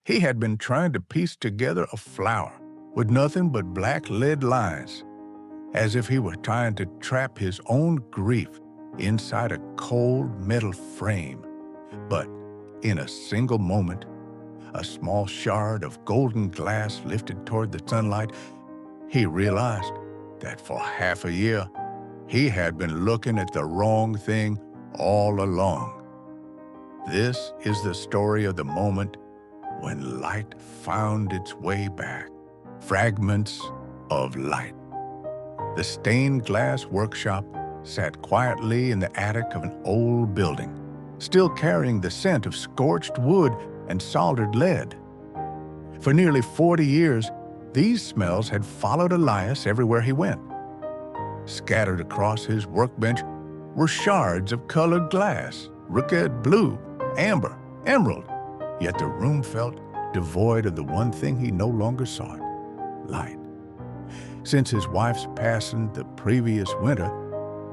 He had been trying to piece together a flower with nothing but black lead lines, as if he were trying to trap his own grief inside a cold metal frame. But in a single moment, a small shard of golden glass lifted toward the sunlight. He realized that for half a year, he had been looking at the wrong thing all along. This is the story of the moment when light found its way back. Fragments of light. The stained glass workshop sat quietly in the attic of an old building, still carrying the scent of scorched wood and soldered lead. For nearly 40 years, these smells had followed Elias everywhere he went. Scattered across his workbench were shards of colored glass, roquette blue, amber, emerald, yet the room felt devoid of the one thing he no longer sought: light. Since his wife's passing the previous winter,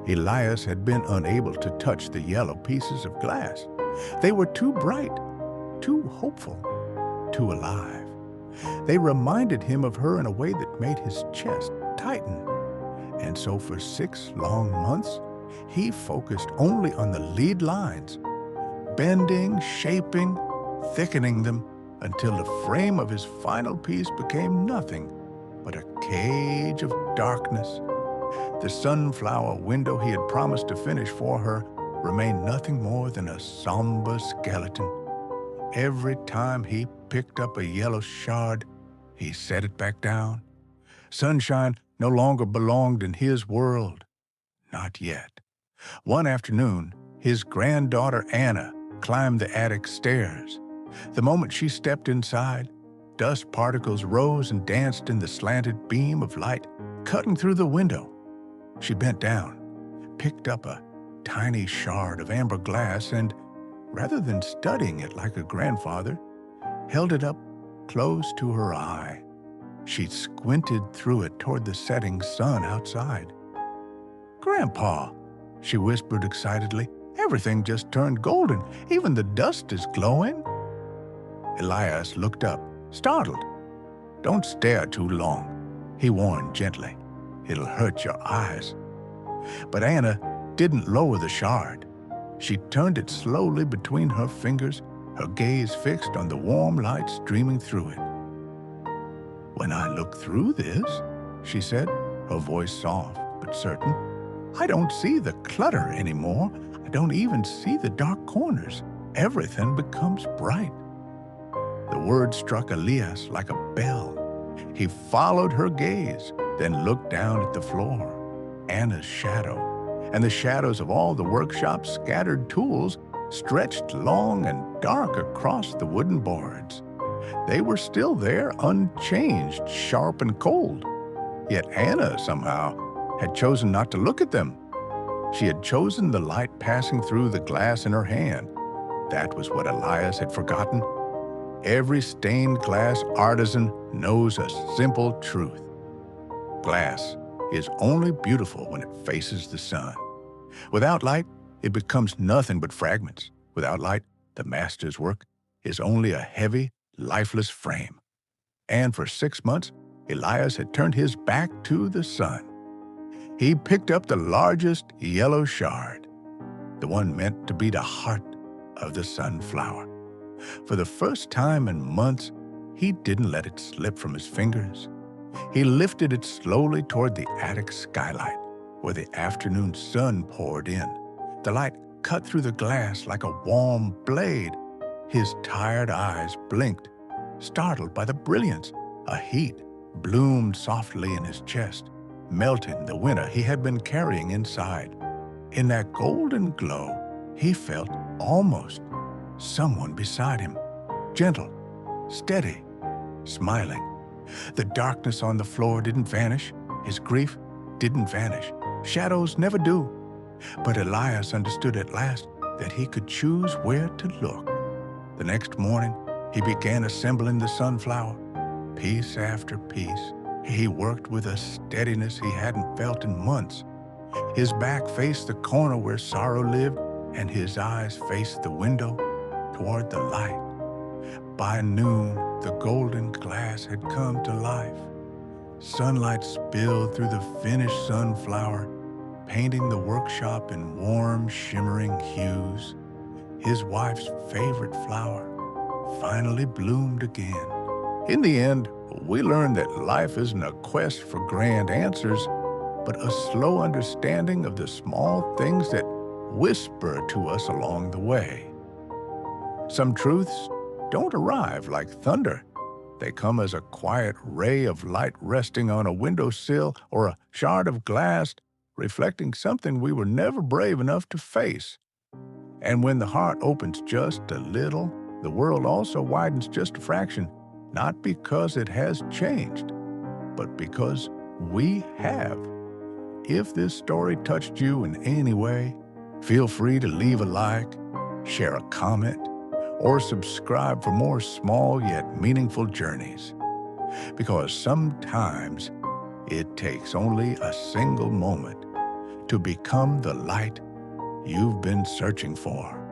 Elias had been unable to touch the yellow pieces of glass. They were too bright, too hopeful, too alive. They reminded him of her in a way that made his chest tighten. And so for 6 long months, he focused only on the lead lines, bending, shaping, thickening them until the frame of his final piece became nothing but a cage of darkness. The sunflower window he had promised to finish for her remained nothing more than a somber skeleton. Every time he picked up a yellow shard, he set it back down. Sunshine no longer belonged in his world. Not yet. One afternoon, his granddaughter Anna climbed the attic stairs. The moment she stepped inside, dust particles rose and danced in the slanted beam of light cutting through the window. She bent down, picked up a tiny shard of amber glass and, rather than studying it like her grandfather, held it up close to her eye. She squinted through it toward the setting sun outside. "Grandpa," she whispered excitedly, "everything just turned golden. Even the dust is glowing." Elias looked up, startled. "Don't stare too long," he warned gently. "It'll hurt your eyes." But Anna didn't lower the shard. She turned it slowly between her fingers, her gaze fixed on the warm light streaming through it. "When I look through this," she said, her voice soft but certain, "I don't see the clutter anymore. I don't even see the dark corners. Everything becomes bright." The word struck Elias like a bell. He followed her gaze, then looked down at the floor. Anna's shadow, and the shadows of all the workshop's scattered tools, stretched long and dark across the wooden boards. They were still there, unchanged, sharp and cold. Yet Anna, somehow, had chosen not to look at them. She had chosen the light passing through the glass in her hand. That was what Elias had forgotten. Every stained glass artisan knows a simple truth. Glass is only beautiful when it faces the sun. Without light, it becomes nothing but fragments. Without light, the master's work is only a heavy, lifeless frame. And for 6 months, Elias had turned his back to the sun. He picked up the largest yellow shard, the one meant to be the heart of the sunflower. For the first time in months, he didn't let it slip from his fingers. He lifted it slowly toward the attic skylight, where the afternoon sun poured in. The light cut through the glass like a warm blade. His tired eyes blinked, startled by the brilliance. A heat bloomed softly in his chest, melting the winter he had been carrying inside. In that golden glow, he felt almost someone beside him, gentle, steady, smiling. The darkness on the floor didn't vanish. His grief didn't vanish. Shadows never do. But Elias understood at last that he could choose where to look. The next morning, he began assembling the sunflower. Piece after piece, he worked with a steadiness he hadn't felt in months. His back faced the corner where sorrow lived, and his eyes faced the window toward the light. By noon, the golden glass had come to life. Sunlight spilled through the finished sunflower, painting the workshop in warm, shimmering hues. His wife's favorite flower finally bloomed again. In the end, we learned that life isn't a quest for grand answers, but a slow understanding of the small things that whisper to us along the way. Some truths don't arrive like thunder. They come as a quiet ray of light resting on a windowsill or a shard of glass, reflecting something we were never brave enough to face. And when the heart opens just a little, the world also widens just a fraction, not because it has changed, but because we have. If this story touched you in any way, feel free to leave a like, share a comment, or subscribe for more small yet meaningful journeys. Because sometimes it takes only a single moment to become the light you've been searching for.